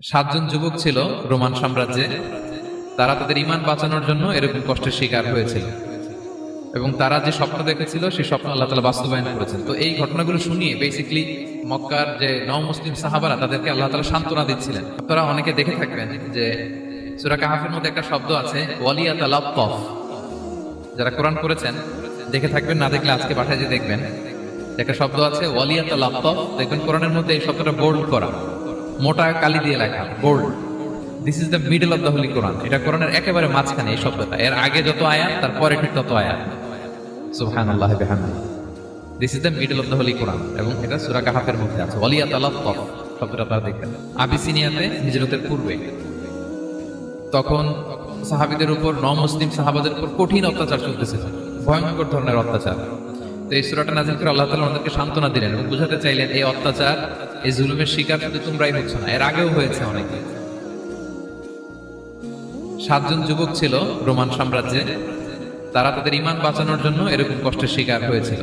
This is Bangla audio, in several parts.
সাতজন যুবক ছিল রোমান সাম্রাজ্যে। তারা তাদের ঈমান বাঁচানোর জন্য এরকম কষ্টের শিকার হয়েছিল এবং তারা যে স্বপ্ন দেখেছিল সেই স্বপ্ন আল্লাহ তাআলা বাস্তবায়ন করেছেন। তো এই ঘটনাগুলো শুনিয়ে বেসিক্যালি মক্কার যে নও-মুসলিম সাহাবারা তাদেরকে আল্লাহ তাআলা সান্ত্বনা দিচ্ছিলেন। আপনারা অনেকে দেখে থাকবেন যে সূরা কাহাফের মধ্যে একটা শব্দ আছে ওয়ালিয়াতালাত্তাফ। যারা কোরআন পড়েছেন দেখে থাকবেন, না দেখলে আজকে বাসায় যে দেখবেন একটা শব্দ আছে ওয়ালিয়াতালাত্তাফ। দেখবেন কোরআনের মধ্যে এই শব্দটা বোল্ড করা, মোটা কালি দিয়ে লেখা bold. This is the middle of the holy Quran. এটা কোরআনের একেবারে মাঝখানে এই শব্দটা, এর আগে যত আয়াত তার পরে ঠিক তত আয়াত। সুবহানাল্লাহি বিহামদিহি। This is the middle of the holy Quran এবং এটা সূরা কাহাফের মধ্যে আছে ওয়ালিয়াতালাত্তাফ শব্দটা আপনারা দেখবেন। আবিসিনিয়াতে হিজরতের পূর্বে তখন সাহাবীদের উপর, নও-মুসলিম সাহাবাদের উপর কঠিন অত্যাচার চলতেছিল, ভয়ঙ্কর ধরনের অত্যাচার। তো এই সূরাটা নাযিল করে আল্লাহ তাআলা আমাদেরকে সান্ত্বনা দিলেন এবং বুঝাতে চাইলেন এই অত্যাচার, এই জুলুমের শিকার শুধু তোমরাই হচ্ছ না, এর আগেও হয়েছে অনেকে। সাতজন যুবক ছিল রোমান সাম্রাজ্যে। তারা তাদের ঈমান বাঁচানোর জন্য এরকম কষ্টের শিকার হয়েছিল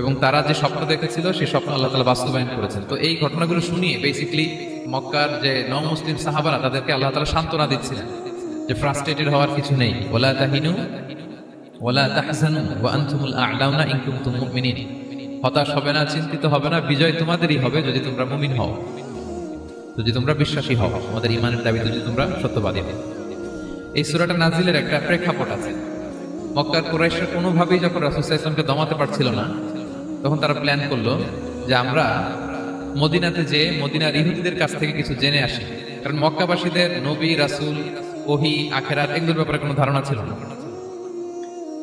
এবং তারা যে স্বপ্ন দেখেছিল সেই স্বপ্ন আল্লাহ তাআলা বাস্তবায়ন করেছেন। তো এই ঘটনাগুলো শুনিয়ে বেসিক্যালি মক্কার যে নও-মুসলিম সাহাবারা তাদেরকে আল্লাহ তাআলা সান্ত্বনা দিচ্ছিলেন যে ফ্রাস্ট্রেটেড হওয়ার কিছু নেই। ওয়ালা তাহিনু ওয়ালা তাহজানু ওয়া আনতুমুল আ'লাউনা ইন কুনতুম মুমিনিন। হতাশ হবে না, চিন্তিত হবে না, বিজয় তোমাদেরই হবে যদি তোমরা মুমিন হও, যদি তোমরা বিশ্বাসী হও, আমাদের ঈমানের দাবি যদি তোমরা সত্যবাদী হও। এই সূরাটা নাজিলের একটা প্রেক্ষাপট আছে। মক্কার কুরাইশরা কোনোভাবেই যখন রাসূল সাল্লাল্লাহু আলাইহি ওয়াসাল্লামকে দমাতে পারছিল না, তখন তারা প্ল্যান করলো যে আমরা মদিনাতে যে মদিনার ইহুদিদের কাছ থেকে কিছু জেনে আসি। কারণ মক্কাবাসীদের নবী, রাসূল, ওহী, আখিরাত এগুলোর ব্যাপারে কোনো ধারণা ছিল না।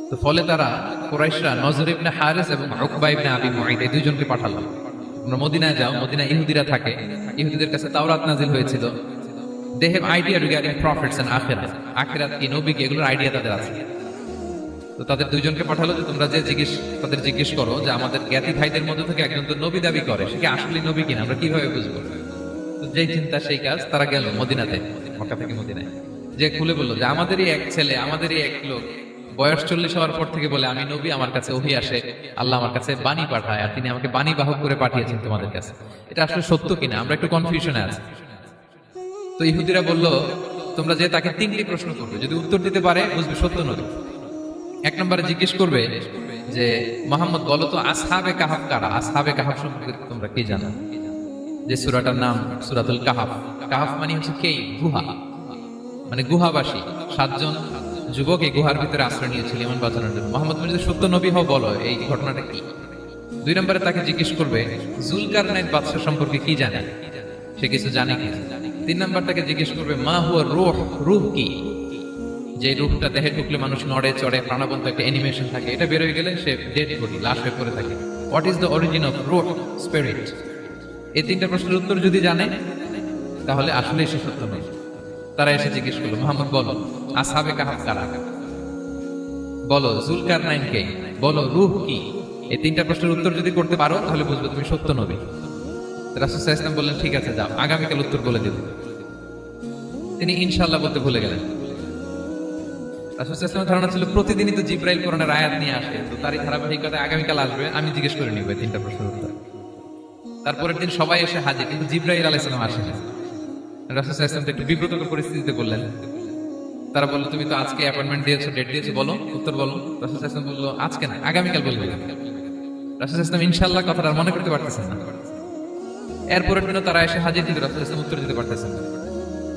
তো ফলে তারা কুরাইশরা নজর ইবনে হারিস এবং উকবা ইবনে আবি মুআইত এই দুইজনকে পাঠালো, তোমরা মদিনায় যাও, মদিনায় ইহুদিরা থাকে, ইহুদিদের কাছে তাওরাত নাজিল হয়েছিল, they have idea regarding prophets and আখিরাত, আখিরাত কি, নবী কি, এগুলোর আইডিয়া তাদের আছে। তো তাদের দুইজনকে পাঠালো যে তোমরা যে তাদের জিজ্ঞেস করো যে আমাদের জ্ঞাতি ভাইদের মধ্যে থেকে একজন তো নবী দাবি করে, সে কি আসলে নবী কিনা আমরা কিভাবে বুঝবো? তো যেই চিন্তা সেই কাজ, তারা গেল মদিনাতে, মক্কা থেকে মদিনায়, যে খুলে বললো যে আমাদেরই এক ছেলে, আমাদেরই এক লোক বয়স 40 হওয়ার পর থেকে বলে আমি নবী, আমার কাছে ওহী আসে, আল্লাহ আমার কাছে বাণী পাঠায়, আর তিনি আমাকে বাণী বাহক করে পাঠিয়েছেন তোমাদের কাছে। এটা আসলে সত্য কিনা আমরা একটু কনফিউশনে আছি। তো ইহুদিরা বলল তোমরা যে তাকে 3টি প্রশ্ন করবে, যদি উত্তর দিতে পারে বুঝবে সত্য নবী। 1 নম্বরে জিজ্ঞেস করবে যে মুহাম্মদ বলো তো আসহাবে কাহাফ কারা, আসহাবে কাহাফ সম্পর্কে তোমরা কি জানো? যে সূরাটার নাম সূরাতুল কাহাফ। কাহাফ মানে হচ্ছে কেই, গুহা, মানে গুহাবাসী। 7জন যুবক এই গুহার ভিতরে আশ্রয় নিয়েছিল ঈমান বাঁচানোর জন্য। মুহাম্মদ যদি সত্য নবী হও বলো এই ঘটনাটা কি। 2 নম্বরে তাকে জিজ্ঞেস করবে জুলকারনাইন বাদশা সম্পর্কে কি জানে, সে কিছু জানে কি। 3 নম্বর তাকে জিজ্ঞেস করবে মা হুয়া রূহ, রূহ কি, যে রূহটা দেহে ঢুকলে মানুষ নড়ে চড়ে, প্রাণবন্ত একটা অ্যানিমেশন থাকে, এটা বের হয়ে গেলে সে ডেড বডি, লাশ হয়ে পড়ে থাকে। What is the origin of রূহ, স্পিরিট। এই 3টা প্রশ্নের উত্তর যদি জানে তাহলে আসলেই সে সত্য নবী। তারা এসে জিজ্ঞেস করলো মুহাম্মদ বলো আসহাবে কাহাফ কারা, বলো জুলকারনাইন কে, বলো রূহ কি। এই 3টা প্রশ্নের উত্তর যদি করতে পারো তাহলে বুঝবে তুমি সত্য নবী। রাসূল সাল্লাল্লাহু আলাইহি ওয়াসাল্লাম বললেন ঠিক আছে যাও, আগামীকাল উত্তর বলে দেব। তিনি ইনশাআল্লাহ বলতে ভুলে গেলেন। রাসূল সাল্লাল্লাহু আলাইহি ওয়াসাল্লামের ধারণা ছিল প্রতিদিনই তো জিবরাইল কোরআনের আয়াত নিয়ে আসে, তো তারই ধারাবাহিকতায় আগামীকাল আসবে, আমি জিজ্ঞেস করে নিব এই 3টা প্রশ্নের উত্তর। তারপরের দিন সবাই এসে হাজির, কিন্তু জিবরাইল আলাইহিস সালাম আসেন না। রাসূল সাল্লাল্লাহু আলাইহি ওয়াসাল্লাম একটু বিব্রতকর পরিস্থিতিতে বললেন। তারা বলল তুমি তো আজকে অ্যাপয়েন্টমেন্ট দিয়েছো, ডেট দিয়েছো, বলো উত্তর বলো। রাসূল সাল্লাল্লাহু আলাইহি ওয়াসাল্লাম বলল আজকে না, আগামীকাল বলবে। রাসূল সাল্লাল্লাহু আলাইহি ওয়াসাল্লাম ইনশাআল্লাহ কথাটা আর মনে করতে পারতেছেন না। এরপরের দিনও তারা এসে হাজির, কিন্তু রাসূল সাল্লাল্লাহু আলাইহি ওয়াসাল্লাম উত্তর দিতে পারতেছেন না।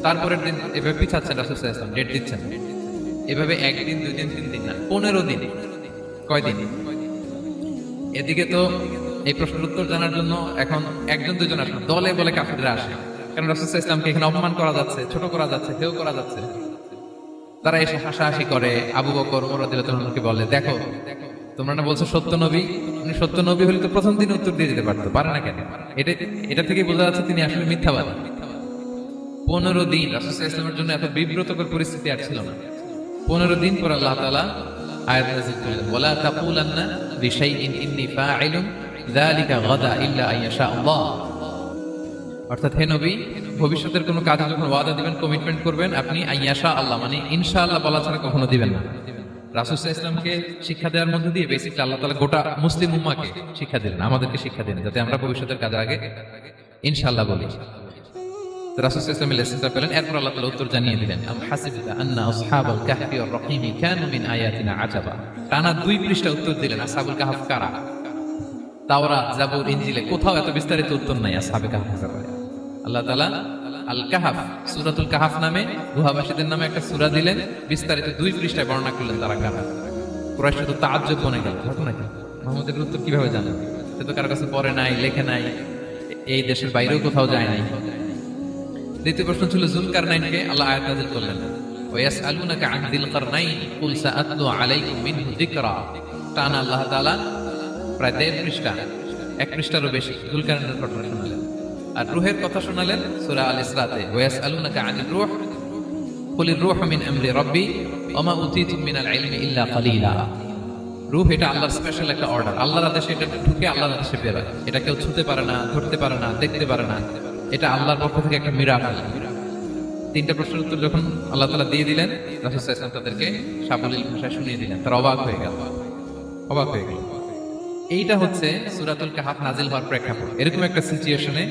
তারপরের দিন এভাবে পিছাচ্ছেন রাসূল সাল্লাল্লাহু আলাইহি ওয়াসাল্লাম, ডেট দিচ্ছেন, এভাবে 1 দিন 2 দিন 3 দিন না, 15 দিন। কয়দিন? এদিকে তো এই প্রশ্নের উত্তর জানার জন্য এখন 1-2 জন আসে, দলে বলে কাফিররা আসে, কারণ রাসূল সাল্লাল্লাহু আলাইহি ওয়াসাল্লামকে এখানে অপমান করা যাচ্ছে, ছোট করা যাচ্ছে, হেয় করা যাচ্ছে। তারা এসে হাসাহাসি করে, আবু বকর, ওমর রাদিয়াল্লাহু আনহুকে বলে দেখো তোমরা না বলছো সত্য নবী, উনি সত্য নবী হলে তো প্রথম দিন উত্তর দিয়ে দিতে পারতো, পারে না কেন? এটা থেকে বোঝা যাচ্ছে তিনি আসলে মিথ্যাবাদী। 15 দিন রাসূল সাল্লাল্লাহু আলাইহি ওয়াসাল্লামের জন্য এত বিব্রতকর পরিস্থিতি আর ছিল না। 15 দিন পর আল্লাহ তাআলা আয়াত নাযিল করলেন ওয়ালা তাকুলান্না লিশাইইন ইন্নী ফাইলুন যালিকা গাদা ইল্লা আইয়াশা আল্লাহ। অর্থাৎ হে নবী, ভবিষ্যতের কোনো কাজে যখন ওয়াদা দিবেন, কমিটমেন্ট করবেন, আপনি আইয়াশা আল্লাহ মানে ইনশাআল্লাহ বলা ছাড়া কখনো দিবেন না। রাসূল সাল্লাল্লাহু আলাইহি ওয়াসাল্লামকে শিক্ষা দেওয়ার মধ্যে দিয়ে বেসিক্যালি আল্লাহ তাআলা গোটা মুসলিম উম্মাহকে শিক্ষা দিলেন, আমাদেরকে শিক্ষা দিলেন, যাতে আমরা ভবিষ্যতের কাজের আগে ইনশাআল্লাহ বলি। রাসূল সাল্লাল্লাহু আলাইহি ওয়াসাল্লাম লেসনটা পেলেন, এরপর আল্লাহ তাআলা উত্তর জানিয়ে দিলেন, আম হাসিবতা আন্না আসহাবাল কাহফি ওয়ার রাকিমি কানু মিন আয়াতিনা আজাবা। টানা 2 পৃষ্ঠা উত্তর দিলেন আসহাবুল কাহফ কারা। তাওরাত, জাবুর, ইনজিলে কোথাও এত বিস্তারিত উত্তর নাই আসহাবে কাহফের ব্যাপারে। আল্লাহ তাআলা আল কাহফ, সূরাতুল কাহফ নামে গুহাবাসীদের নামে একটা সূরা দিলেন, বিস্তারিত 2 পৃষ্ঠায় বর্ণনা করলেন তারা কারা। কুরাইশ তো তাআজ্জুব বনে গেল, ঘটনা কি, মুহাম্মদের উত্তর কিভাবে জানেন? সে তো কারো কাছে পড়ে নাই, লেখে নাই, এই দেশের বাইরেও কোথাও যায় নাই। দ্বিতীয় প্রশ্ন ছিল যুলকারনাইনকে আল্লাহ আয়াত নাযিল করলেন, ওয়ায়াসআলুনাকা আন যিল কারনাইন কুল সাআতলু আলাইকুম মিনহু যিকরা। টানা আল্লাহ তাআলা প্রায় 1.5 পৃষ্ঠা, 1 পৃষ্ঠারও বেশি যুলকারনাইনের ঘটনা শোনালেন। আর রূহের কথা শোনালেন সূরা আল ইসরাতে, ওয়ায়াসআলুনাকা আনির রূহ কুলির রূহু মিন আমরি রাব্বি ওয়া মা উতীতুম মিনাল ইলমি ইল্লা কালিলা। রূহ এটা আল্লাহর স্পেশাল একটা অর্ডার, আল্লাহর আদেশে এটা ঢুকে আল্লাহর আদেশে বের হয়। এটা কেউ ছুঁতে পারে না, ধরতে পারে না, দেখতে পারে না, এটা আল্লাহর পক্ষ থেকে একটা মিরাকেল। 3টা প্রশ্নের উত্তর যখন আল্লাহ তাআলা দিয়ে দিলেন, রাসূল সাল্লাল্লাহু আলাইহি ওয়াসাল্লাম তাদেরকে সাবলীল ভাষায় শুনিয়ে দিলেন, তারা অবাক হয়ে গেল। এইটা হচ্ছে সূরাতুল কাহফ নাজিল হওয়ার প্রেক্ষাপট। এরকম একটা সিচুয়েশনে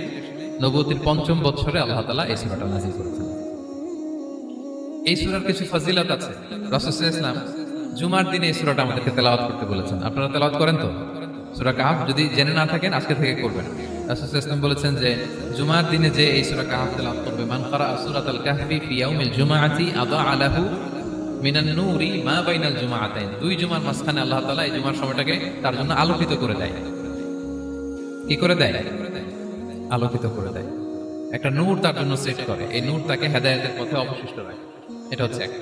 নবুয়তির 5ম বছরে আল্লাহ তাআলা এই সূরাটা নাজিল করেছেন। এই সূরার কিছু ফজিলত আছে। রাসূল সাল্লাল্লাহু আলাইহি ওয়াসাল্লাম জুমার দিনে এই সূরাটা আমাদেরকে তেলাওয়াত করতে বলেছেন। আপনারা তেলাওয়াত করেন তো? সূরা কাহফ যদি জেনে না থাকেন আজকে থেকে করবেন। রাসূল সাল্লাল্লাহু আলাইহি ওয়াসাল্লাম বলেছেন যে জুমার দিনে যে এই সূরা কাহফ তেলাওয়াত করবে, মান ক্বারা সূরাতাল কাহফি ফি ইয়াউমিল জুমআতি আযা লাহু মিনান নূরি মা বাইনাল জুমআতাইন। 2 জুমার মাঝখানে আল্লাহ তাআলা এই জুমার সময়টাকে তার জন্য আলোকিত করে দেয়। কি করে দেয়? আলোকিত করে দেয়। একটা নূর তার জন্য সেট করে, এই নূর তাকে হেদায়েতের পথে অবশিষ্ট রাখে। এটা হচ্ছে একটা।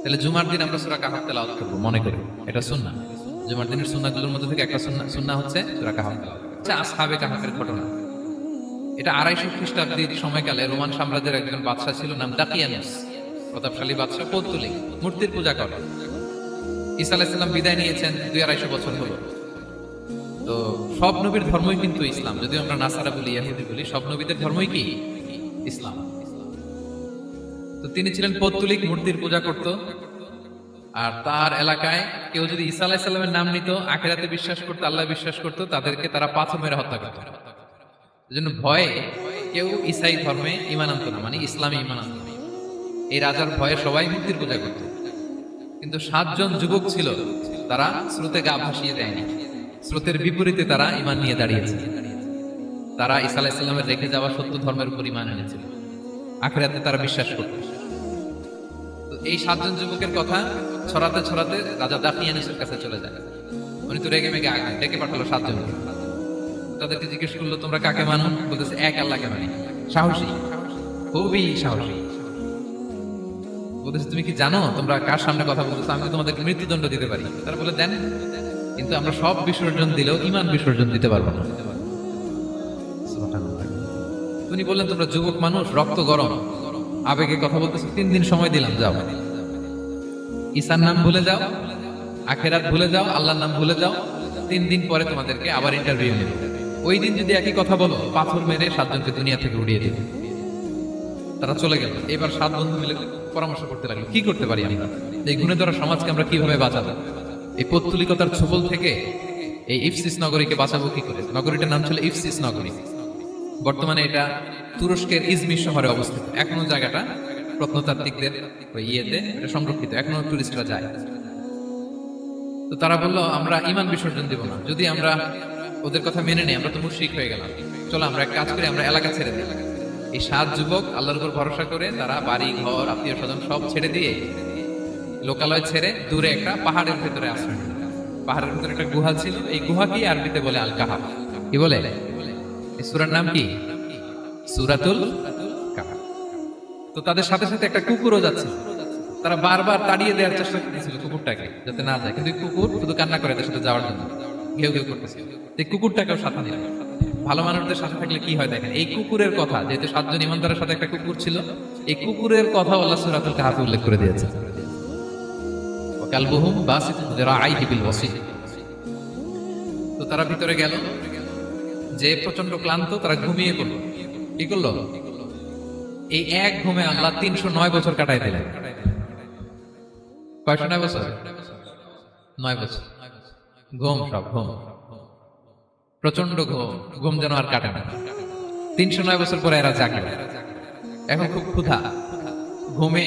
তাহলে জুমার দিন আমরা সূরা কাহফ তেলাওয়াত করব, মনে করি এটা সুন্নাহ। জুমার দিনের সুন্নাহগুলোর মধ্যে থেকে একটা সুন্নাহ হচ্ছে সূরা কাহফ তেলাওয়াত। আচ্ছা, আসহাবে কাহফের ঘটনা, এটা 250 খ্রিস্টাব্দের সময়কালে রোমান সাম্রাজ্যের একজন বাদশা ছিল, নাম দাকিয়ানুস। প্রতাপশালী বাদশা, পৌত্তলিক, মূর্তির পূজা করে। ঈসা আলাইহিস সালাম বিদায় নিয়েছেন 250 বছর হলো। তো সব নবীর ধর্মই কিন্তু ইসলাম, যদিও আমরা নাসারা বলি, ইহুদি বলি, সব নবীদের ধর্মই কি ইসলাম। তো তিনি ছিলেন পৌত্তলিক, মূর্তির পূজা করত। আর তার এলাকায় কেউ যদি ঈসা আলাইহিস সালামের নাম নিত, আখিরাতে বিশ্বাস করতো, আল্লাহ বিশ্বাস করতো, তাদেরকে তারা পাথর মেরে হত্যা করত। এজন্য ভয়ে কেউ ঈসাই ধর্মে ঈমান আনতো না, মানে ইসলামে ঈমান আনতো না। এই রাজার ভয়ে সবাই মূর্তির পূজা করত। কিন্তু 7 জন যুবক ছিল, তারা স্রোতে গা ভাসিয়ে দেয়নি। স্রোতের বিপরীতে তারা ঈমান নিয়ে দাঁড়িয়েছে। তারা ঈসা আলাইহিস সালামের রেখে যাওয়া সত্য ধর্মের উপর ঈমান এনেছিল, আখিরাতে তারা বিশ্বাস করত। তো এই 7 জন যুবকের কথা ছড়াতে ছড়াতে রাজা দাকিয়ানুসের কাছে চলে যায়। উনি তো রেগে মেগে আগে ডেকে পাঠালো 7 জনকে। তাদেরকে জিজ্ঞেস করলো, তোমরা কাকে মানো? বলতেছে এক আল্লাহকে মানি। সাহসী, খুবই সাহসী। বলতেছে তুমি কি জানো তোমরা কার সামনে কথা বলতেছো? আমি তোমাদেরকে মৃত্যুদণ্ড দিতে পারি। তারা বলে দেন, কিন্তু আমরা সব বিসর্জন দিলেও ঈমান বিসর্জন দিতে পারবো না। তিনি বললেন, তোমরা যুবক মানুষ, রক্ত গরম, আবেগে কথা বলতেছো, 3 দিন সময় দিলাম, যাও। ঈসার নাম ভুলে যাও, আখিরাত ভুলে যাও, আল্লাহর নাম ভুলে যাও। 3 দিন পরে তোমাদেরকে আবার ইন্টারভিউ নেবে। ওই দিন যদি একই কথা বলো, পাথর মেরে 7 জনকে দুনিয়া থেকে উড়িয়ে দেবে। তারা চলে গেল। এবার 7 বন্ধু মিলে পরামর্শ করতে লাগলো, কি করতে পারি আমরা, এই গুণে ধরা সমাজকে আমরা কিভাবে বাঁচাবো, এই পৌত্তলিকতার ছোবল থেকে এই ইফসিস নগরীকে বাঁচাবো কি করে। নগরীটার নাম ছিল ইফসিস নগরী। বর্তমানে এটা তুরস্কের ইজমির শহরে অবস্থিত। এখনো জায়গাটা প্রত্নতাত্ত্বিকদের ইয়েতে এটা সংরক্ষিত, এখনো টুরিস্টরা যায়। তো তারা বললো, আমরা ঈমান বিসর্জন দেব না, যদি আমরা ওদের কথা মেনে নেই আমরা তো মুশরিক হয়ে গেলাম। চলো আমরা এক কাজ করি, আমরা এলাকা ছেড়ে দিই। এই 7 যুবক আল্লাহর উপর ভরসা করে তারা বাড়ি ঘর আত্মীয় স্বজন সব ছেড়ে দিয়ে লোকালয় ছেড়ে দূরে একটা পাহাড়ের ভেতরে আশ্রয় নিল। পাহাড়ের ভেতরে একটা গুহা ছিল, এই গুহাকেই আরবিতে বলে আল কাহাফ। কি বলে? এই সূরার নাম কি? সূরাতুল কাহাফ। তো তাদের সাথে সাথে একটা কুকুরও যাচ্ছে। তারা বারবার তাড়িয়ে দেওয়ার চেষ্টা করতেছিল কুকুরটাকে, যাতে না যায়, কিন্তু কুকুর শুধু কান্না করে তার সাথে যাওয়ার জন্য, ঘেউ ঘেউ করতেছিল। এই কুকুরটাকেও সাথে নিল। ভালো মানুষদের সাথে থাকলে কি হয় দেখেন, এই কুকুরের কথা, যেহেতু 7 জন ইমানদারের সাথে একটা কুকুর ছিল, এই কুকুরের কথা আল্লাহ সূরাতুল কাহাফে উল্লেখ করে দিয়েছে। কালবুহুম বাসিতুন যিরাআইহি বিল ওয়াসিল। তো তারা ভিতরে গেল, যে প্রচন্ড ক্লান্ত, তারা ঘুমিয়ে পড়ল। কি করলো? এই এক ঘুমে আল্লাহ 309 বছর কাটাই দিলেন। কয়শো 9 বছর? 9 বছর ঘুম, সব ঘুম, প্রচন্ড ঘুম, ঘুম যেন আর কাটে না। 309 বছর পরে এরা জাগলো। এখন খুব ক্ষুধা, ঘুমে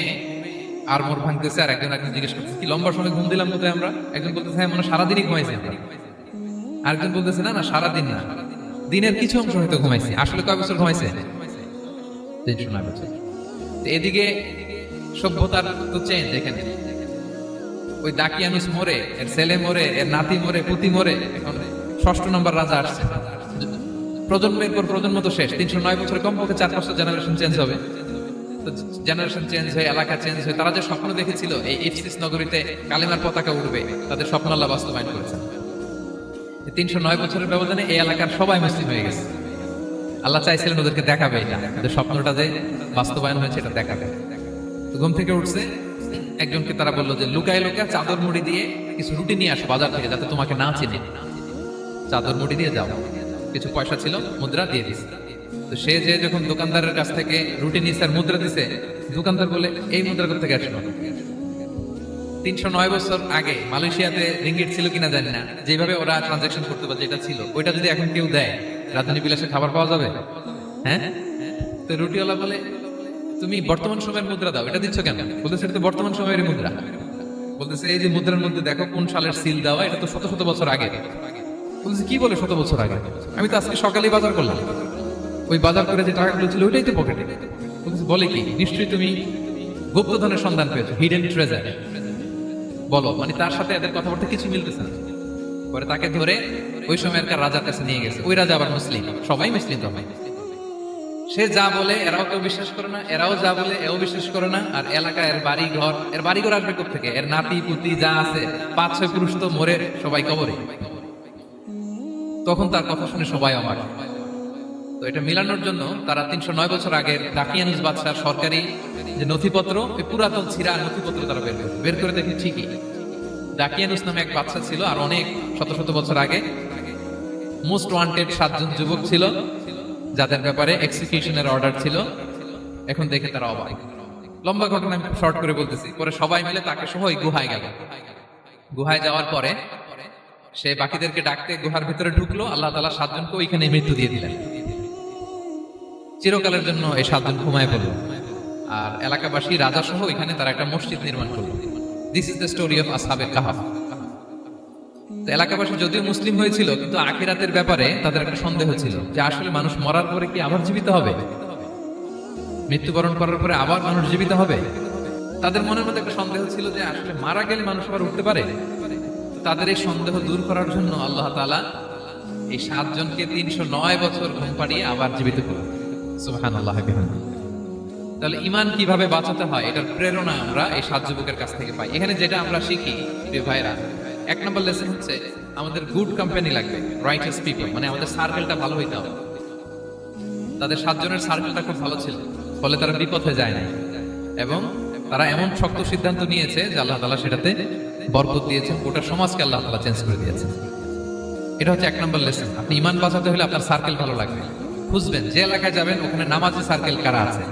আর মোর ভাঙতেছে, আর একজন জিজ্ঞেস করতেছে কি লম্বা সময় ঘুম দিলাম কোথায় আমরা? একজন বলতেছে হ্যাঁ মনে সারাদিনই ঘুমাইছি আমরা। আরেকজন বলতেছে না না সারাদিন না, দিনের কিছু অংশ হয়তো ঘুমাইছি। আসলে কয় বছর ঘুমাইছে? 309 বছর। এদিকে সভ্যতার তো চেঞ্জ এখানে। ওই দাকিয়ানুস মরে, এর ছেলে মরে, এর নাতি মরে, পুতি মরে, এখন 6ষ্ঠ নম্বর রাজা আসছে। প্রজন্মের পর প্রজন্ম তো শেষ। 309 বছরে কমপক্ষে 4-5টা জেনারেশন চেঞ্জ হবে। তো জেনারেশন চেঞ্জ হয়ে, এলাকা চেঞ্জ হয়ে, তারা যে স্বপ্ন দেখেছিল এই ইফসিস নগরীতে কালিমার পতাকা উঠবে, তাদের স্বপ্ন আল্লাহ বাস্তবায়ন করেছেন। 309 বছরের ব্যবধানে এই এলাকার সবাই মুসলিম হয়ে গেছে। আল্লাহ চাইছিলেন ওদেরকে দেখাবে এটা, ওদের স্বপ্নটা যে বাস্তবায়ন হয়েছে এটা দেখাবে। তো ঘুম থেকে উঠছে, একজনকে তারা বললো যে লুকায় লুকায় চাদর মুড়ি দিয়ে কিছু রুটি নিয়ে আসো বাজার থেকে, যাতে তোমাকে না চিনে। চাদর মুড়ি দিয়ে যাও। কিছু পয়সা ছিল, মুদ্রা দিয়ে দিছে। তো সে যে যখন দোকানদারের কাছ থেকে রুটি নিচ্ছে আর মুদ্রা দিছে, দোকানদার বলে এই মুদ্রা কোথা থেকে আসলো? 309 বছর আগে মালয়েশিয়াতে রিঙ্গিট ছিল কিনা জানি না, যেভাবে ওরা ট্রানজাকশন করতে পারে যেটা ছিল, ওইটা যদি এখন কেউ দেয় রাজধানী বিলাসে খাবার পাওয়া যাবে? হ্যাঁ। তো রুটিওয়ালা বলে তুমি বর্তমান সময়ের মুদ্রা দাও, এটা দিচ্ছ কেন? বলতেছে এটা তো বর্তমান সময়ের মুদ্রা। বলতেছে এই যে মুদ্রার মধ্যে দেখো কোন সালের সিল দেওয়া, এটা তো শত শত বছর আগে। বলতেছে কি বলে শত বছর আগে? আমি তো আজকে সকালেই বাজার করলাম, ওই বাজার করে যে টাকাগুলো ছিল ওইটাই তো পকেটে। বলতেছে বলে কি? নিশ্চয়ই তুমি গুপ্তধনের সন্ধান পেয়েছো, হিডেন ট্রেজার। বলো, মানে তার সাথে এদের কথাবার্তা কিছু মিলতেছে না। পরে তাকে ধরে ওই সময়কার রাজার কাছে নিয়ে গেছে। ওই রাজা আবার মুসলিম, সবাই মুসলিম তো হয়। সে যা বলে এরাও কেউ বিশ্বাস করে না, এরাও যা বলে এও বিশ্বাস করে না। আর এলাকায় এর বাড়ি ঘর আসবে কোথেকে? এর নাতি পুতি যা আছে 5-6 পুরুষ তো মরে সবাই কবরে। তখন তার কথা শুনে সবাই অবাক। তো এটা মিলানোর জন্য তারা 309 বছর আগের দাকিয়ানুস বাদশার সরকারি যে নথিপত্র, এই পুরাতন ছিঁড়া নথিপত্র তারা বের করে দেখে ঠিকই দাকিয়ানুস নামে এক বাদশা ছিল, আর অনেক শত শত বছর আগে মোস্ট ওয়ান্টেড 7 জন যুবক ছিল যাদের ব্যাপারে এক্সিকিউশনের অর্ডার ছিল। এখন দেখে তারা অবাক। লম্বা ঘটনা আমি শর্ট করে বলতেছি। পরে সবাই মিলে তাকে সহ ওই গুহায় গেল। গুহায় যাওয়ার পরে সে বাকিদেরকে ডাকতে গুহার ভিতরে ঢুকলো। আল্লাহ তাআলা 7 জনকে ওইখানে মৃত্যু দিয়ে দিলেন। চিরকালের জন্য এই 7 জন ঘুমায় পড়ল। আর এলাকাবাসী রাজা সহ এখানে তারা একটা মসজিদ নির্মাণ করলো। This is the story of আসহাবে কাহাফ। তো এলাকাবাসী যদিও মুসলিম হয়েছিল, কিন্তু আখিরাতের ব্যাপারে তাদের একটা সন্দেহ ছিল যে আসলে মানুষ মরার পরে কি আবার জীবিত হবে? মৃত্যুবরণ করার পরে আবার মানুষ জীবিত হবে? তাদের মনের মধ্যে একটা সন্দেহ ছিল যে আসলে মারা গেলে মানুষ আবার উঠতে পারে। তাদের এই সন্দেহ দূর করার জন্য আল্লাহ তাআলা এই 7 জনকে 309 বছর ঘুম পাড়িয়ে আবার জীবিত করলেন। সুবহানাল্লাহ। তাহলে ঈমান কিভাবে বাঁচাতে হয় এটার প্রেরণা আমরা এই 7 যুবকের কাছ থেকে পাই। এখানে যেটা আমরা শিখি প্রিয় ভাইরা, 1 নম্বর লেসন হচ্ছে আমাদের গুড কোম্পানি লাগবে, রাইটাস পিপল, মানে আমাদের সার্কেলটা ভালো হইতে হবে। তাদের 7 জনের সার্কেলটা খুব ভালো ছিল, ফলে তারা বিপথে যায় না, এবং তারা এমন শক্ত সিদ্ধান্ত নিয়েছে যে আল্লাহ তাআলা সেটাতে বরকত দিয়েছেন, গোটা সমাজকে আল্লাহ তাআলা চেঞ্জ করে দিয়েছেন। এটা হচ্ছে 1 নম্বর লেসন। আপনি ঈমান বাঁচাতে হলে আপনার সার্কেল ভালো লাগবে। খুঁজবেন যে এলাকায় যাবেন ওখানে নামাজি সার্কেল কারা আছে,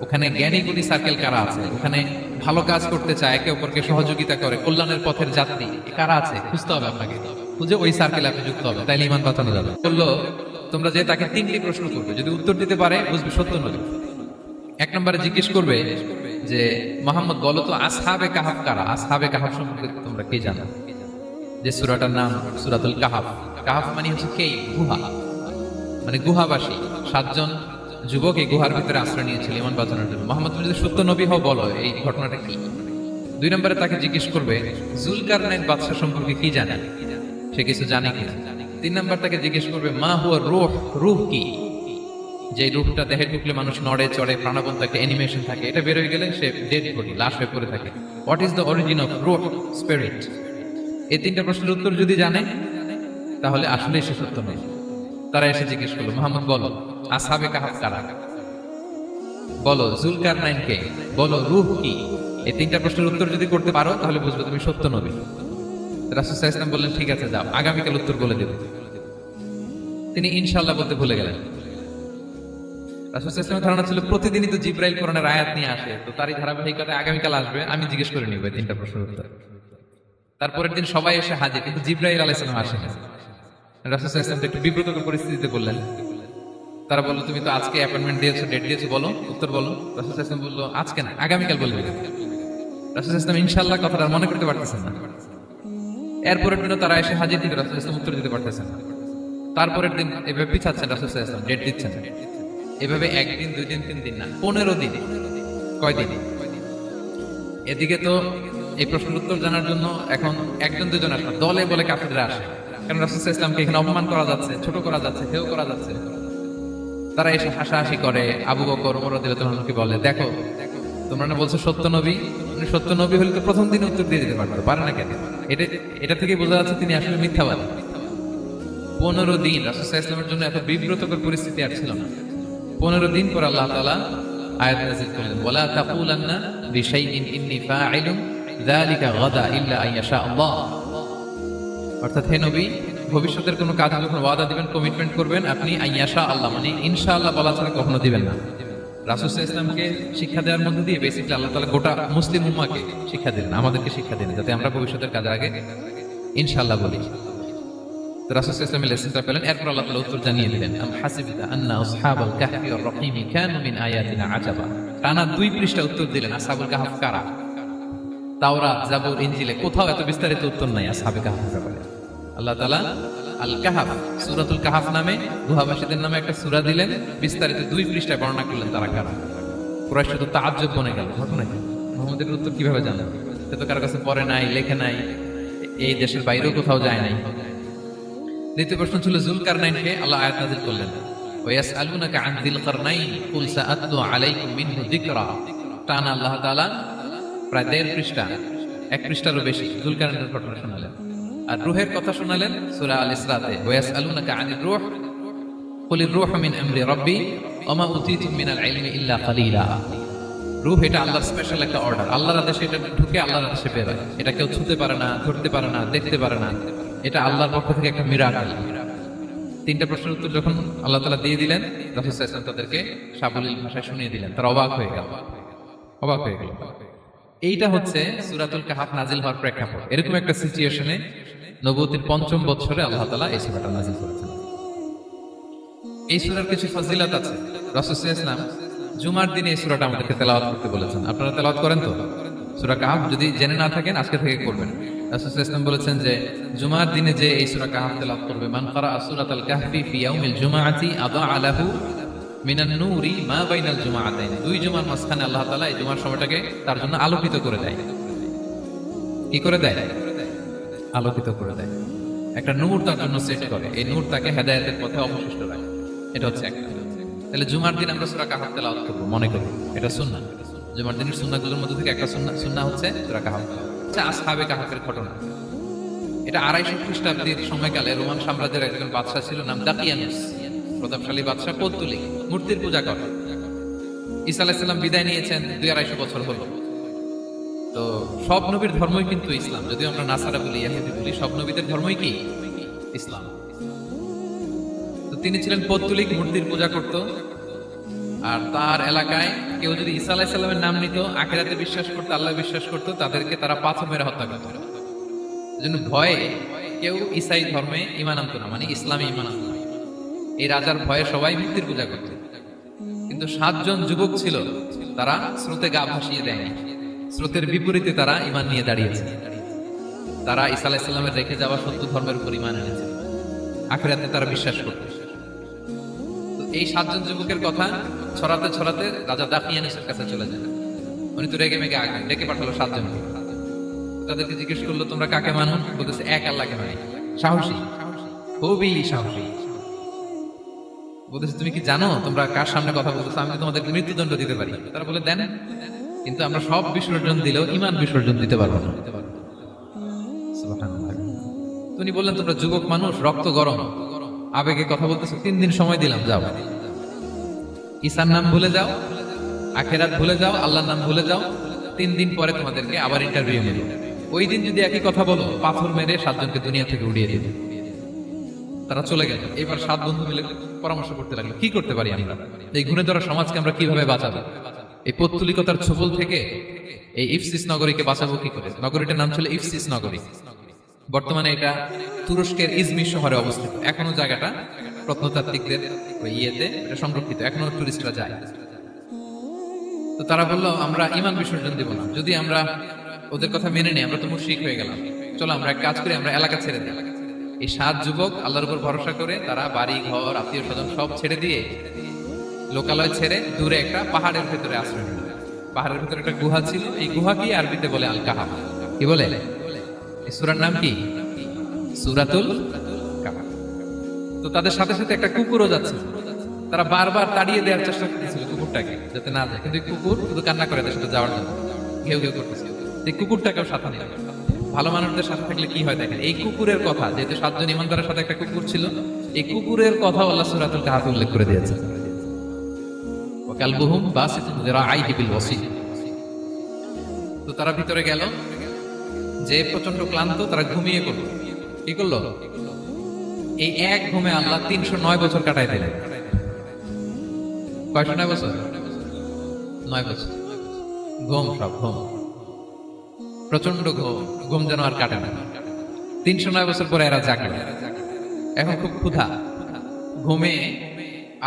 ওখানে জ্ঞানী গুণী সার্কেল কারা আছে, ওখানে ভালো কাজ করতে চায়, একে অপরকে সহযোগিতা করে, কল্যাণের পথের যাত্রী কারা আছে খুঁজতে হবে আপনাকে। খুঁজে ওই সার্কেলে আপনি যুক্ত হবে, তাইলে ঈমান বাঁচানো যাবে। বললো তোমরা যে তাকে 3টি প্রশ্ন করবে, যদি উত্তর দিতে পারে বুঝবে সত্য নবী। 1 নম্বরে জিজ্ঞেস করবে যে মুহাম্মদ বলো তো আসহাবে কাহাফ কারা? আসহাবে কাহাফ সম্পর্কে তোমরা কি জানো? যে সূরাটার নাম সূরাতুল কাহাফ। কাহাফ মানে হচ্ছে কেই, গুহা, মানে গুহাবাসী। 7 জন যুবক এই গুহার ভিতরে আশ্রয় নিয়েছিল ঈমান বাঁচানোর জন্য। মুহাম্মদ যদি সত্য নবী হও বলো এই ঘটনাটা কি? 2 নম্বরে তাকে জিজ্ঞেস করবে জুলকারনাইন বাদশা সম্পর্কে কি জানে, সে কিছু জানে কিনা। 3 নম্বর তাকে জিজ্ঞেস করবে মা হুয়া রূহ, রূহ কি? যে রূহটা দেহে ঢুকলে মানুষ নড়ে চড়ে, প্রাণবন্ত একটা অ্যানিমেশন থাকে, এটা বের হয়ে গেলে সে ডেড বডি, লাশ হয়ে পড়ে থাকে। What is the origin of রূহ, স্পিরিট? এই 3টা প্রশ্নের উত্তর যদি জানে তাহলে আসলে সে সত্য নয়। তারা এসে জিজ্ঞেস করলো মুহাম্মদ বলো আসহাবে কাহাফ কারা, বলো জুলকারনাইন কে, বলো রূহ কি? এই 3টা প্রশ্নের উত্তর যদি করতে পারো তাহলে বুঝবে তুমি সত্য নবী। রাসূল সাল্লাল্লাহু আলাইহি ওয়াসাল্লাম বললেন ঠিক আছে যাও, আগামীকাল উত্তর বলে দেব। তিনি ইনশাআল্লাহ বলতে ভুলে গেলেন। রাসূল সাল্লাল্লাহু আলাইহি ওয়াসাল্লামের ধারণা ছিল প্রতিদিনই তো জিবরাইল কোরআনের আয়াত নিয়ে আসে, তো তারই ধারাবাহিকতায় আগামীকাল আসবে, আমি জিজ্ঞেস করে নিব এই 3টা প্রশ্নের উত্তর। তারপরের দিন সবাই এসে হাজির, কিন্তু জিবরাইল আলাইহিস সালাম আসেন না। রাসূল সাল্লাল্লাহু আলাইহি ওয়াসাল্লাম একটু বিব্রতকর পরিস্থিতিতে বললেন। তারা বললো তুমি তো আজকে অ্যাপয়েন্টমেন্ট দিয়েছো, ডেট দিয়েছো, বলো উত্তর বলো। রাসূল সাল্লাল্লাহু আলাইহি ওয়াসাল্লাম বললো আজকে না, আগামীকাল বলবে। রাসূল সাল্লাল্লাহু আলাইহি ওয়াসাল্লাম ইনশাআল্লাহ কথাটা আর মনে করতে পারতেছেন না। এরপরের দিনও তারা এসে হাজির, কিন্তু রাসূল সাল্লাল্লাহু আলাইহি ওয়াসাল্লাম উত্তর দিতে পারতেছেন না। তারপরের দিন এভাবে পিছাচ্ছেন, রাসূল সাল্লাল্লাহু আলাইহি ওয়াসাল্লাম ডেট দিচ্ছেন। এভাবে একদিন, 2 দিন, 3 দিন না, 15 দিন। কয়দিন? এদিকে তো এই প্রশ্নের উত্তর জানার জন্য এখন একজন দুজন আসে না, দলে বলে কাফিররা আসে। কারণ রাসূল সাল্লাল্লাহু আলাইহি ওয়াসাল্লামকে এখানে অপমান করা যাচ্ছে, ছোট করা যাচ্ছে, হেয় করা যাচ্ছে। তারা এসে হাসাহাসি করে। আবু বকর, ওমর রাদিয়াল্লাহু আনহুকে বলে, দেখো তোমরা না বলছো সত্য নবী, উনি সত্য নবী হলে তো প্রথম দিন উত্তর দিয়ে দিতে পারতো, পারে না কেন? এটা থেকে বোঝা যাচ্ছে তিনি আসলে মিথ্যাবাদী। 15 দিন রাসূল সাল্লাল্লাহু আলাইহি ওয়াসাল্লামের জন্য এত বিব্রতকর পরিস্থিতি আর ছিল না। 15 দিন পর আল্লাহ তাআলা আয়াত নাযিল করলেন, ওয়ালা তাকুলান্না লিশাইইন ইন্নী ফাইলুন যালিকা গাদা ইল্লা আইয়াশা আল্লাহ। অর্থাৎ হে নবী, ভবিষ্যতের কোনো কাজ যখন ওয়াদা দিবেন, কমিটমেন্ট করবেন, আপনি আইয়াশা আল্লাহ মানে ইনশাআল্লাহ বলা ছাড়া কখনো দিবেন না। রাসূল সাল্লাল্লাহু আলাইহি ওয়াসাল্লামকে শিক্ষা দেওয়ার মধ্যে দিয়ে বেসিক্যালি আল্লাহ তাআলা গোটা মুসলিম উম্মাহকে শিক্ষা দিলেন, আমাদেরকে শিক্ষা দিলেন, যাতে আমরা ভবিষ্যতের কাজের আগে ইনশাআল্লাহ বলি। তো রাসূল সাল্লাল্লাহু আলাইহি ওয়াসাল্লাম লেসনটা পেলেন। এরপর আল্লাহ তাআলা উত্তর জানিয়ে দিলেন, আম হাসিবিতা আন্না আসহাবাল কাহফি ওয়ার রহিম কানু মিন আয়াতিনা আজাবা। টানা 2 পৃষ্ঠা উত্তর দিলেন আসহাবুল কাহফ কারা। তাওরাত, জাবুর, ইনজিলে কোথাও এত বিস্তারিত উত্তর নাই আসহাবে কাহফের ব্যাপারে। আল্লাহ তাআলা আল কাহফ, সূরাতুল কাহফ নামে গুহাবাসীদের নামে একটা সূরা দিলেন, বিস্তারিত 2 পৃষ্ঠায় বর্ণনা করলেন তারা কারা। কুরাইশ তো তাআজ্জুব বনে গেল, ঘটনা কি মুহাম্মদের উত্তর কিভাবে জানেন? সে তো কারো কাছে পড়ে নাই, লেখে নাই, এই দেশের বাইরেও কোথাও যায় নাই। দ্বিতীয় প্রশ্ন ছিল যুলকারনাইনকে আল্লাহ আয়াত নাযিল করলেন, ওয়ায়াসআলুনাকা আন যিলকারনাইন কুল সাআতলু আলাইকুম মিনহু যিকরা। টানা আল্লাহ তাআলা প্রায় 1.5 পৃষ্ঠা, 1 পৃষ্ঠারও বেশি যুলকারনাইনের ঘটনা শোনালেন। আর রূহের কথা শোনালেন সূরা আল ইসরাতে, ওয়ায়াসআলুনাকা আনির রূহ কুলির রূহু মিন আমরি রাব্বি ওয়া মা উতীতুম মিনাল ইলমি ইল্লা কালিলা। রূহ এটা আল্লাহর স্পেশাল একটা অর্ডার, আল্লাহর আদেশে এটা ঢুকে আল্লাহর আদেশে বের হয়। এটা কেউ ছুঁতে পারে না, ধরতে পারে না, দেখতে পারে না, এটা আল্লাহর পক্ষ থেকে একটা মিরাকেল। 3টা প্রশ্নের উত্তর যখন আল্লাহ তাআলা দিয়ে দিলেন, রাসূল সাল্লাল্লাহু আলাইহি ওয়াসাল্লাম তাদেরকে সাবলীল ভাষায় শুনিয়ে দিলেন। তারা অবাক হয়ে গেল। এইটা হচ্ছে সূরাতুল কাহফ নাজিল হওয়ার প্রেক্ষাপট। এরকম একটা সিচুয়েশনে নবুয়তের 5ম বছরে আল্লাহ তাআলা এই সূরাটা নাজিল করেছেন। এই সূরার কিছু ফজিলত আছে। রাসূল সাল্লাল্লাহু আলাইহি ওয়াসাল্লাম জুমার দিনে এই সূরাটা আমাদেরকে তেলাওয়াত করতে বলেছেন। আপনারা তেলাওয়াত করেন তো? সূরা কাহফ যদি জেনে না থাকেন আজকে থেকে করবেন। রাসূল সাল্লাল্লাহু আলাইহি ওয়াসাল্লাম বলেছেন যে জুমার দিনে যে এই সূরা কাহফ তেলাওয়াত করবে, মান ক্বারা সূরাতাল কাহফি ফি ইয়াউমিল জুমআতি আদাআ লাহু মিনান নূরি মা বাইনাল জুমআতাইন। 2 জুমার মাঝখানে আল্লাহ তাআলা এই জুমার সময়টাকে তার জন্য আলোকিত করে দেয়। কি করে দেয়? আলোকিত করে দেয়। একটা নূর তার জন্য সেট করে, এই নূর তাকে হেদায়েতের পথে অবশিষ্ট রাখে। এটা হচ্ছে একটা। তাহলে জুমার দিন আমরা সূরা কাহফ তেলাওয়াত করব, মনে করি এটা সুন্নাহ। জুমার দিনের সুন্নাহগুলোর মধ্যে থেকে একটা সুন্নাহ হচ্ছে সূরা কাহফ। আচ্ছা, আসহাবে কাহফের ঘটনা। এটা 250 খ্রিস্টাব্দের সময়কালে রোমান সাম্রাজ্যের একজন বাদশা ছিল, নাম দাকিয়ানুস। প্রতাপশালী বাদশা, পৌত্তলিক, মূর্তির পূজা করে। ঈসা আলাইহিস সালাম বিদায় নিয়েছেন, 250 বছর হলো। তো সব নবীর ধর্মই কিন্তু ইসলাম, যদিও আমরা নাসারা বলি, ইহুদি বলি, সব নবীদের ধর্মই কি ইসলাম। তো তিনি ছিলেন পৌত্তলিক, মূর্তির পূজা করত। আর তার এলাকায় কেউ যদি ঈসা আলাইহিস সালামের নাম নিত, আখিরাতে বিশ্বাস করত, আল্লাহ বিশ্বাস করত, তাদেরকে তারা পাথর মেরে হত্যা করত। এজন্য ভয়ে কেউ ঈসাই ধর্মে ঈমান আনতো না, মানে ইসলামে ঈমান আনতো না। এই রাজার ভয়ে সবাই মূর্তির পূজা করত। কিন্তু 7 জন যুবক ছিল, তারা স্রোতে গা ভাসিয়ে দেয়নি। স্রোতের বিপরীতে তারা ঈমান নিয়ে দাঁড়িয়েছে। তারা ঈসা আলাইহিস সালামের রেখে যাওয়া সত্য ধর্মের উপর ঈমান এনেছে, আখিরাতে তারা বিশ্বাস করত। তো এই 7 জন যুবকের কথা ছড়াতে ছড়াতে রাজা দাকিয়ানুসের কাছে চলে যায়। উনি তো রেগে মেগে আগে ডেকে পাঠালো 7 জনকে। তাদেরকে জিজ্ঞেস করলো, তোমরা কাকে মানো? বলতেছে এক আল্লাহকে মানি। সাহসী, খুবই সাহসী। বলতেছে তুমি কি জানো তোমরা কার সামনে কথা বলতেছো? আমি তোমাদেরকে মৃত্যুদণ্ড দিতে পারি। তারা বলে দেন, কিন্তু আমরা সব বিসর্জন দিলেও ঈমান বিসর্জন দিতে পারবো না। সুবহানাল্লাহ। তিনি বললেন, তোমরা যুবক মানুষ, রক্ত গরম, আবেগে কথা বলতেছো, 3 দিন সময় দিলাম, যাও। ঈসার নাম ভুলে যাও, আখিরাত ভুলে যাও, আল্লাহর নাম ভুলে যাও। 3 দিন পরে তোমাদেরকে আবার ইন্টারভিউ নেব। ওই দিন যদি একই কথা বলো, পাথর মেরে 7 জনকে দুনিয়া থেকে উড়িয়ে দেবে। তারা চলে গেল। এবার 7 বন্ধু মিলে পরামর্শ করতে লাগলো, কি করতে পারি আমরা, এই ঘুরে ধরা সমাজকে আমরা কিভাবে বাঁচাবো, এই পৌত্তলিকতার ছোবল থেকে এই ইফসিস নগরীকে বাঁচাবো কি করে। নগরীটার নাম ছিল ইফসিস নগরী। বর্তমানে এটা তুরস্কের ইজমির শহরে অবস্থিত। এখনো জায়গাটা প্রত্নতাত্ত্বিকদের ওই ইয়েতে এটা সংরক্ষিত, এখনো টুরিস্টরা যায়। তো তারা বললো আমরা ইমান বিসর্জন দিব না, যদি আমরা ওদের কথা মেনে নিই আমরা তো মুশরিক হয়ে গেলাম, চলো আমরা এক কাজ করি, আমরা এলাকা ছেড়ে দিই। এই 7 যুবক আল্লাহর উপর ভরসা করে তারা বাড়ি ঘর আত্মীয় স্বজন সব ছেড়ে দিয়ে লোকালয় ছেড়ে দূরে একটা পাহাড়ের ভেতরে আশ্রয় নিল। পাহাড়ের ভেতরে একটা গুহা ছিল, এই গুহাকে আরবিতে বলে আল কাহাফ। কি বলে? এই সূরার নাম কি? সূরাতুল কাহাফ। তো তাদের সাথে সাথে একটা কুকুরও যাচ্ছে, তারা বারবার তাড়িয়ে দেওয়ার চেষ্টা করতেছিল কুকুরটাকে যাতে না যায়, কিন্তু কুকুর শুধু কান্না করে তার সাথে যাওয়ার জন্য ঘেউ ঘেউ করতেছিল। এই কুকুরটাকেও সাথে নিল। ভালো মানুষদের সাথে থাকলে কি হয় দেখেন, এই কুকুরের কথা, যেহেতু 7 জন ইমানদারের সাথে একটা কুকুর ছিল, এই কুকুরের কথা আল্লাহ সূরাতুল কাহাফে উল্লেখ করে দিয়েছে। ওয়াকালবুহুম বাসিতুন যিরাআইহি বিল ওয়াসিল। তো তারা ভিতরে গেল, যে প্রচন্ড ক্লান্ত, তারা ঘুমিয়ে পড়ল। কি করলো? এই এক ঘুমে আল্লাহ 309 বছর কাটাই দিলেন। কয়শো 9 বছর? 9 বছর ঘুম, সব ঘুম, প্রচন্ড ঘুম যেন আর কাটে না। 309 বছর পরে এরা জাগলো। এখন খুব ক্ষুধা, ঘুমে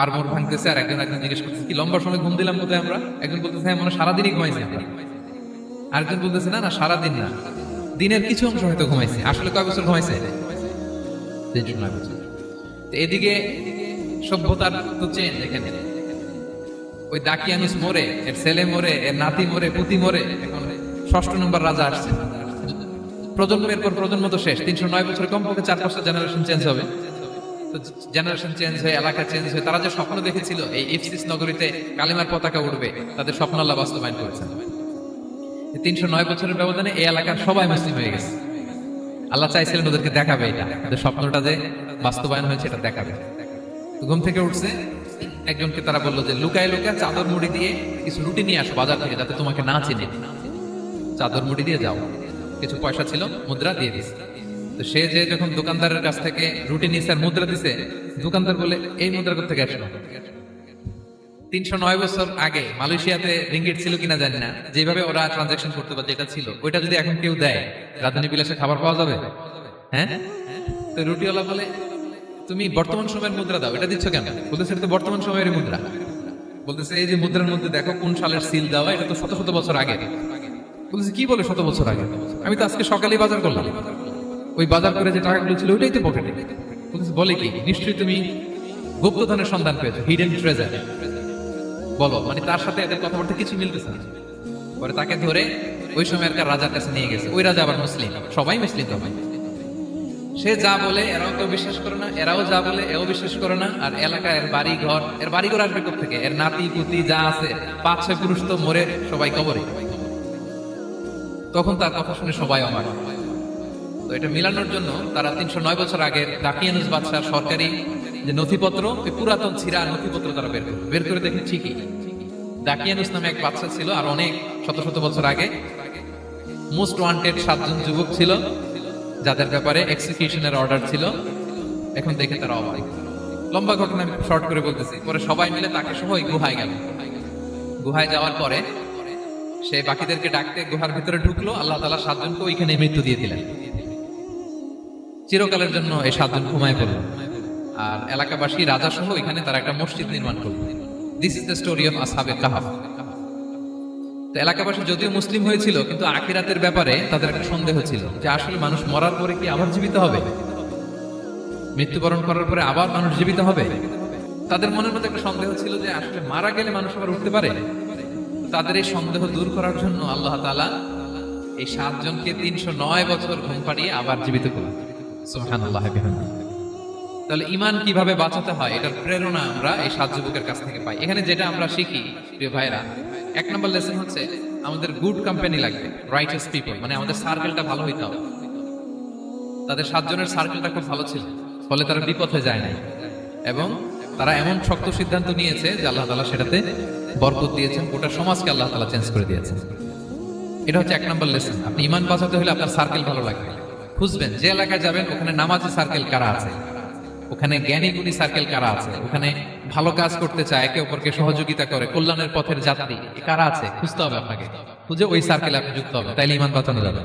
আর মোর ভাঙতেছে। আর একজন জিজ্ঞেস করতেছে কি লম্বা সময় ঘুম দিলাম কোথায় আমরা? একজন বলতেছে হ্যাঁ, মনে সারাদিনই ঘুমাইছি আমরা। আরেকজন বলতেছে না না, সারাদিন না, দিনের কিছু অংশ হয়তো ঘুমাইছে। আসলে কয় বছর ঘুমাইছে? 309 বছর। এদিকে সভ্যতার তো চেঞ্জ। এখানে ওই দাকিয়ানুস মরে, এর ছেলে মরে, এর নাতি মরে, পুতি মরে, এখন 6ষ্ঠ নম্বর রাজা আসছে। প্রজন্মের পর প্রজন্ম তো শেষ। 309 বছরে কমপক্ষে 4-5টা জেনারেশন চেঞ্জ হবে। তো জেনারেশন চেঞ্জ হয়ে, এলাকা চেঞ্জ হয়ে, তারা যে স্বপ্ন দেখেছিল এই ইফসিস নগরীতে কালিমার পতাকা উঠবে, তাদের স্বপ্ন আল্লাহ বাস্তবায়ন করেছেন। 309 বছরের ব্যবধানে এই এলাকার সবাই মুসলিম হয়ে গেছে। আল্লাহ চাইছিলেন ওদেরকে দেখাবে এটা, ওদের স্বপ্নটা যে বাস্তবায়ন হয়েছে এটা দেখাবে। ঘুম থেকে উঠছে, একজনকে তারা বললো যে লুকায় লুকায় চাদর মুড়ি দিয়ে কিছু রুটি নিয়ে আসো বাজার থেকে, যাতে তোমাকে না চিনে। চাদর মুড়ি দিয়ে যাও। কিছু পয়সা ছিল, মুদ্রা দিয়ে দিছে। তো সে যে যখন দোকানদারের কাছ থেকে রুটি নিয়েছে আর মুদ্রা দিছে, দোকানদার বলে এই মুদ্রা কোথা থেকে আসলো? 309 বছর আগে মালয়েশিয়াতে রিঙ্গিট ছিল কিনা জানি না, যেভাবে ওরা ট্রানজাকশন করতে পারে যেটা ছিল, ওইটা যদি এখন কেউ দেয়, রাজধানী বিলাসে খাবার পাওয়া যাবে? হ্যাঁ। তো রুটিওয়ালা বলে তুমি বর্তমান সময়ের মুদ্রা দাও, এটা দিচ্ছ কেন? বলতেছে এটা তো বর্তমান সময়ের মুদ্রা। বলতেছে এই যে মুদ্রার মধ্যে দেখো কোন সালের সিল দেওয়া, এটা তো শত শত বছর আগে। বলতেছে কি বলে শত বছর আগে? আমি তো আজকে সকালেই বাজার করলাম, ওই বাজার করে যে টাকাগুলো ছিল ওইটাই তো পকেটে। বলতেছে বলে কি? নিশ্চয়ই তুমি গুপ্তধনের সন্ধান পেয়েছো, হিডেন ট্রেজার। বলো, মানে তার সাথে এদের কথাবার্তা কিছু মিলতেছে না। পরে তাকে ধরে ওই সময়কার রাজার কাছে নিয়ে গেছে। ওই রাজা আবার মুসলিম, সবাই মুসলিম তো ভাই। সে যা বলে এরাও কেউ বিশ্বাস করে না, এরাও যা বলে এও বিশ্বাস করে না। আর এলাকায় এর বাড়ি ঘর আসবে কোত্থেকে? এর নাতি পুতি যা আছে 5-6 পুরুষ তো মরে সবাই কবরে। তখন তার কথা শুনে সবাই অবাক। তো এটা মিলানোর জন্য তারা 309 বছর আগের দাকিয়ানুস বাদশার সরকারি যে নথিপত্র, ওই পুরাতন ছিঁড়া নথিপত্র তারা বের করে দেখে ঠিকই দাকিয়ানুস নামে এক বাদশা ছিল, আর অনেক শত শত বছর আগে মোস্ট ওয়ান্টেড 7 জন যুবক ছিল যাদের ব্যাপারে এক্সিকিউশনের অর্ডার ছিল। এখন দেখে তারা অবাক। লম্বা ঘটনা আমি শর্ট করে বলতেছি। পরে সবাই মিলে তাকে সহ ওই গুহায় গেল। গুহায় যাওয়ার পরে সে বাকিদেরকে ডাকতে গুহার ভিতরে ঢুকলো। আল্লাহ তাআলা 7 জনকে ওইখানে মৃত্যু দিয়ে দিলেন। চিরকালের জন্য এই 7 জন ঘুমায় পড়ল। আর এলাকাবাসী রাজা সহ এখানে তারা একটা মসজিদ নির্মাণ করল। This is the story of আসহাবে কাহাফ। তো এলাকাবাসী যদিও মুসলিম হয়েছিল, কিন্তু আখিরাতের ব্যাপারে তাদের একটা সন্দেহ ছিল যে আসলে মানুষ মরার পরে কি আবার জীবিত হবে? মৃত্যুবরণ করার পরে আবার মানুষ জীবিত হবে? তাদের মনের মধ্যে একটা সন্দেহ ছিল যে আসলে মারা গেলে মানুষ আবার উঠতে পারে। তাদের এই সন্দেহ দূর করার জন্য আল্লাহ তাআলা এই 7 জনকে 309 বছর ঘুম পাড়িয়ে আবার জীবিত করলেন। সুবহানাল্লাহ। তাহলে ঈমান কিভাবে বাঁচাতে হয় এটার প্রেরণা আমরা এই 7 যুবকের কাছ থেকে পাই। এখানে যেটা আমরা শিখি প্রিয় ভাইরা, 1 নম্বর লেসন হচ্ছে আমাদের গুড কোম্পানি লাগবে, রাইটাস পিপল, মানে আমাদের সার্কেলটা ভালো হইতে হবে। তাদের 7 জনের সার্কেলটা খুব ভালো ছিল, ফলে তারা বিপথে যায় নাই এবং তারা এমন শক্ত সিদ্ধান্ত নিয়েছে যে আল্লাহ তাআলা সেটাতে বরকত দিয়েছেন, গোটা সমাজকে আল্লাহ তাআলা চেঞ্জ করে দিয়েছেন। এটা হচ্ছে 1 নম্বর লেসন। আপনি ঈমান বাঁচাতে হলে আপনার সার্কেল ভালো লাগবে। খুঁজবেন যে এলাকায় যাবেন ওখানে নামাজি সার্কেল কারা আছে, ওখানে জ্ঞানী গুণী সার্কেল কারা আছে, ওখানে ভালো কাজ করতে চায়, একে অপরকে সহযোগিতা করে, কল্যাণের পথের যাত্রী কারা আছে খুঁজতে হবে আপনাকে। খুঁজে ওই সার্কেলে আপনি যুক্ত হবে, তাইলে ঈমান বাঁচানো যাবে।